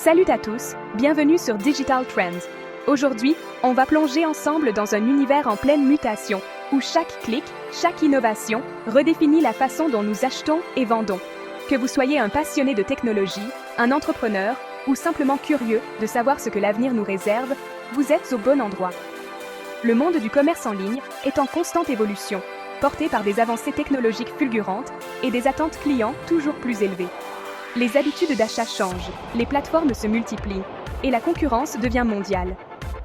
Salut à tous, bienvenue sur Digital Trends. Aujourd'hui, on va plonger ensemble dans un univers en pleine mutation, où chaque clic, chaque innovation redéfinit la façon dont nous achetons et vendons. Que vous soyez un passionné de technologie, un entrepreneur, ou simplement curieux de savoir ce que l'avenir nous réserve, vous êtes au bon endroit. Le monde du commerce en ligne est en constante évolution, porté par des avancées technologiques fulgurantes et des attentes clients toujours plus élevées. Les habitudes d'achat changent, les plateformes se multiplient et la concurrence devient mondiale.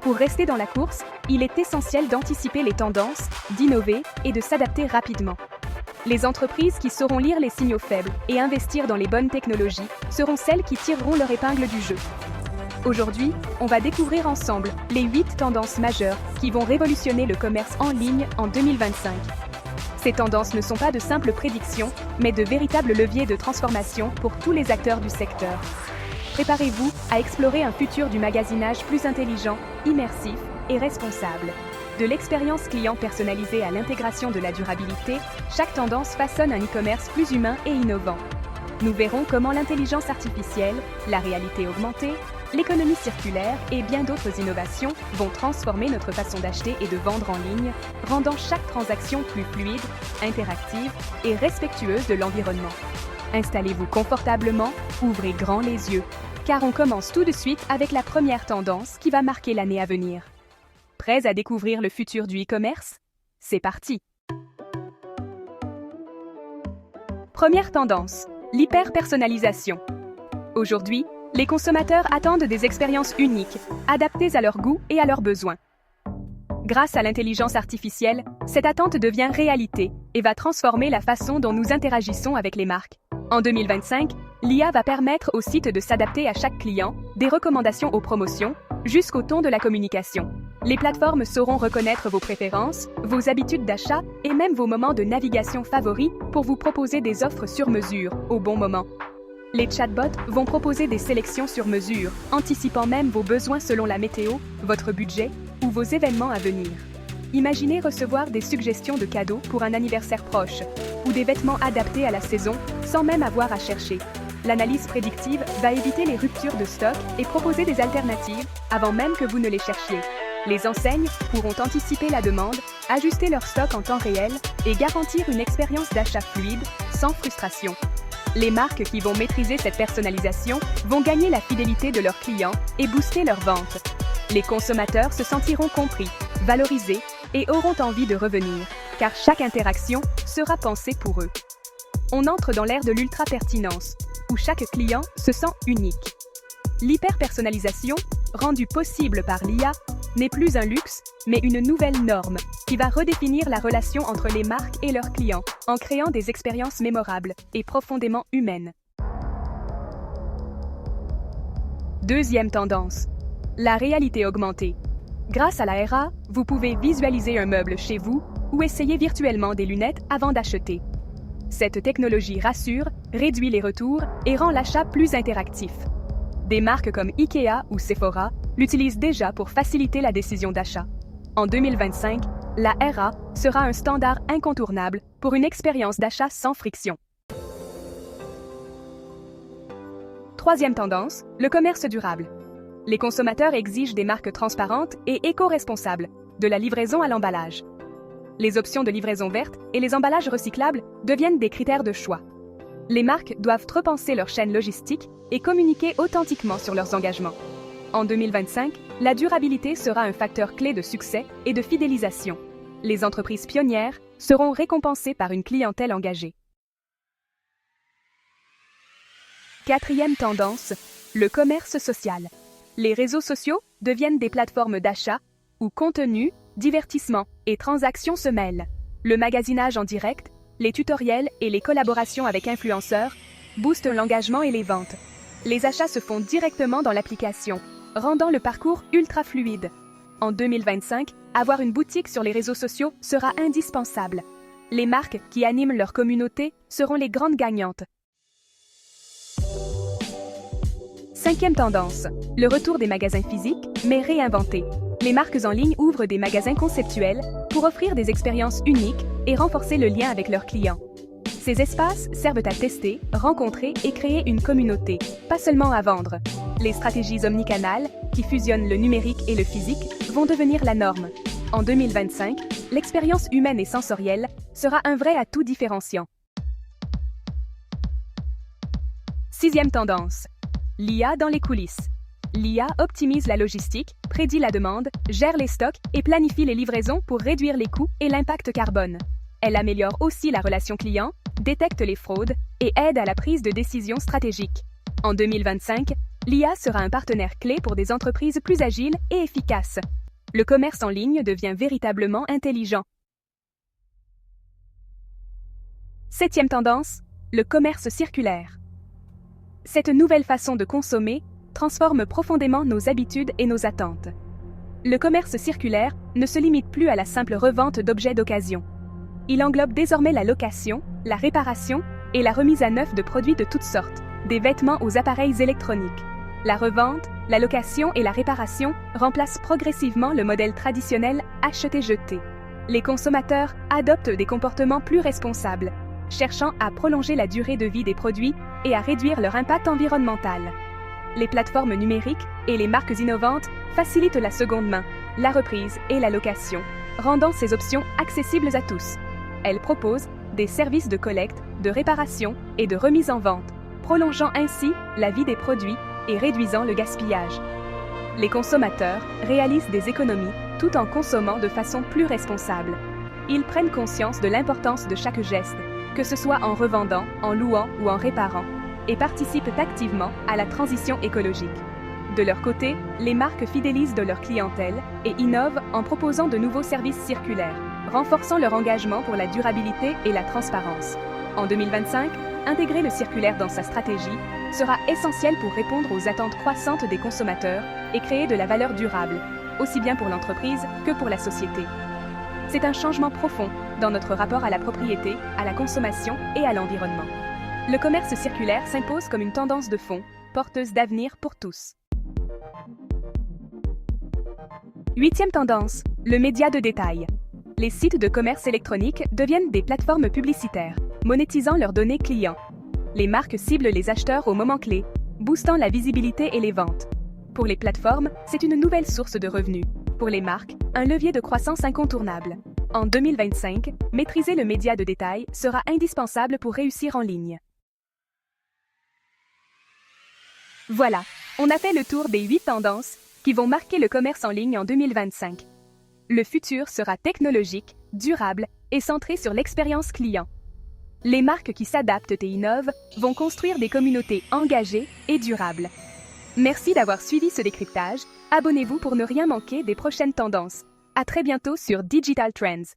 Pour rester dans la course, il est essentiel d'anticiper les tendances, d'innover et de s'adapter rapidement. Les entreprises qui sauront lire les signaux faibles et investir dans les bonnes technologies seront celles qui tireront leur épingle du jeu. Aujourd'hui, on va découvrir ensemble les 8 tendances majeures qui vont révolutionner le commerce en ligne en 2025. Ces tendances ne sont pas de simples prédictions, mais de véritables leviers de transformation pour tous les acteurs du secteur. Préparez-vous à explorer un futur du magasinage plus intelligent, immersif et responsable. De l'expérience client personnalisée à l'intégration de la durabilité, chaque tendance façonne un e-commerce plus humain et innovant. Nous verrons comment l'intelligence artificielle, la réalité augmentée, l'économie circulaire et bien d'autres innovations vont transformer notre façon d'acheter et de vendre en ligne, rendant chaque transaction plus fluide, interactive et respectueuse de l'environnement. Installez-vous confortablement, ouvrez grand les yeux, car on commence tout de suite avec la première tendance qui va marquer l'année à venir. Prêts à découvrir le futur du e-commerce? C'est parti! Première tendance, l'hyper-personnalisation. Aujourd'hui, les consommateurs attendent des expériences uniques, adaptées à leurs goûts et à leurs besoins. Grâce à l'intelligence artificielle, cette attente devient réalité et va transformer la façon dont nous interagissons avec les marques. En 2025, l'IA va permettre au site de s'adapter à chaque client, des recommandations aux promotions, jusqu'au ton de la communication. Les plateformes sauront reconnaître vos préférences, vos habitudes d'achat et même vos moments de navigation favoris pour vous proposer des offres sur mesure, au bon moment. Les chatbots vont proposer des sélections sur mesure, anticipant même vos besoins selon la météo, votre budget ou vos événements à venir. Imaginez recevoir des suggestions de cadeaux pour un anniversaire proche ou des vêtements adaptés à la saison sans même avoir à chercher. L'analyse prédictive va éviter les ruptures de stock et proposer des alternatives avant même que vous ne les cherchiez. Les enseignes pourront anticiper la demande, ajuster leur stock en temps réel et garantir une expérience d'achat fluide, sans frustration. Les marques qui vont maîtriser cette personnalisation vont gagner la fidélité de leurs clients et booster leurs ventes. Les consommateurs se sentiront compris, valorisés et auront envie de revenir, car chaque interaction sera pensée pour eux. On entre dans l'ère de l'ultra-pertinence, où chaque client se sent unique. L'hyper-personnalisation, rendue possible par l'IA, n'est plus un luxe, mais une nouvelle norme qui va redéfinir la relation entre les marques et leurs clients en créant des expériences mémorables et profondément humaines. Deuxième tendance, la réalité augmentée. Grâce à la RA, vous pouvez visualiser un meuble chez vous ou essayer virtuellement des lunettes avant d'acheter. Cette technologie rassure, réduit les retours et rend l'achat plus interactif. Des marques comme IKEA ou Sephora l'utilisent déjà pour faciliter la décision d'achat. En 2025, la RA sera un standard incontournable pour une expérience d'achat sans friction. Troisième tendance, le commerce durable. Les consommateurs exigent des marques transparentes et éco-responsables, de la livraison à l'emballage. Les options de livraison verte et les emballages recyclables deviennent des critères de choix. Les marques doivent repenser leur chaîne logistique et communiquer authentiquement sur leurs engagements. En 2025, la durabilité sera un facteur clé de succès et de fidélisation. Les entreprises pionnières seront récompensées par une clientèle engagée. Quatrième tendance, le commerce social. Les réseaux sociaux deviennent des plateformes d'achat où contenu, divertissement et transactions se mêlent. Le magasinage en direct, les tutoriels et les collaborations avec influenceurs boostent l'engagement et les ventes. Les achats se font directement dans l'application, rendant le parcours ultra fluide. En 2025, avoir une boutique sur les réseaux sociaux sera indispensable. Les marques qui animent leur communauté seront les grandes gagnantes. Cinquième tendance, le retour des magasins physiques, mais réinventés. Les marques en ligne ouvrent des magasins conceptuels pour offrir des expériences uniques et renforcer le lien avec leurs clients. Ces espaces servent à tester, rencontrer et créer une communauté, pas seulement à vendre. Les stratégies omnicanales, qui fusionnent le numérique et le physique, vont devenir la norme. En 2025, l'expérience humaine et sensorielle sera un vrai atout différenciant. Sixième tendance, l'IA dans les coulisses. L'IA optimise la logistique, prédit la demande, gère les stocks et planifie les livraisons pour réduire les coûts et l'impact carbone. Elle améliore aussi la relation client, détecte les fraudes et aide à la prise de décisions stratégiques. En 2025, l'IA sera un partenaire clé pour des entreprises plus agiles et efficaces. Le commerce en ligne devient véritablement intelligent. Septième tendance, le commerce circulaire. Cette nouvelle façon de consommer transforme profondément nos habitudes et nos attentes. Le commerce circulaire ne se limite plus à la simple revente d'objets d'occasion. Il englobe désormais la location, la réparation et la remise à neuf de produits de toutes sortes, des vêtements aux appareils électroniques. La revente, la location et la réparation remplacent progressivement le modèle traditionnel acheter-jeter. Les consommateurs adoptent des comportements plus responsables, cherchant à prolonger la durée de vie des produits et à réduire leur impact environnemental. Les plateformes numériques et les marques innovantes facilitent la seconde main, la reprise et la location, rendant ces options accessibles à tous. Elles proposent des services de collecte, de réparation et de remise en vente, prolongeant ainsi la vie des produits et réduisant le gaspillage. Les consommateurs réalisent des économies tout en consommant de façon plus responsable. Ils prennent conscience de l'importance de chaque geste, que ce soit en revendant, en louant ou en réparant, et participent activement à la transition écologique. De leur côté, les marques fidélisent de leur clientèle et innovent en proposant de nouveaux services circulaires, renforçant leur engagement pour la durabilité et la transparence. En 2025, intégrer le circulaire dans sa stratégie sera essentiel pour répondre aux attentes croissantes des consommateurs et créer de la valeur durable, aussi bien pour l'entreprise que pour la société. C'est un changement profond dans notre rapport à la propriété, à la consommation et à l'environnement. Le commerce circulaire s'impose comme une tendance de fond, porteuse d'avenir pour tous. Huitième tendance, le média de détail. Les sites de commerce électronique deviennent des plateformes publicitaires, monétisant leurs données clients. Les marques ciblent les acheteurs au moment clé, boostant la visibilité et les ventes. Pour les plateformes, c'est une nouvelle source de revenus. Pour les marques, un levier de croissance incontournable. En 2025, maîtriser le média de détail sera indispensable pour réussir en ligne. Voilà, on a fait le tour des 8 tendances qui vont marquer le commerce en ligne en 2025. Le futur sera technologique, durable et centré sur l'expérience client. Les marques qui s'adaptent et innovent vont construire des communautés engagées et durables. Merci d'avoir suivi ce décryptage. Abonnez-vous pour ne rien manquer des prochaines tendances. À très bientôt sur Digital Trends.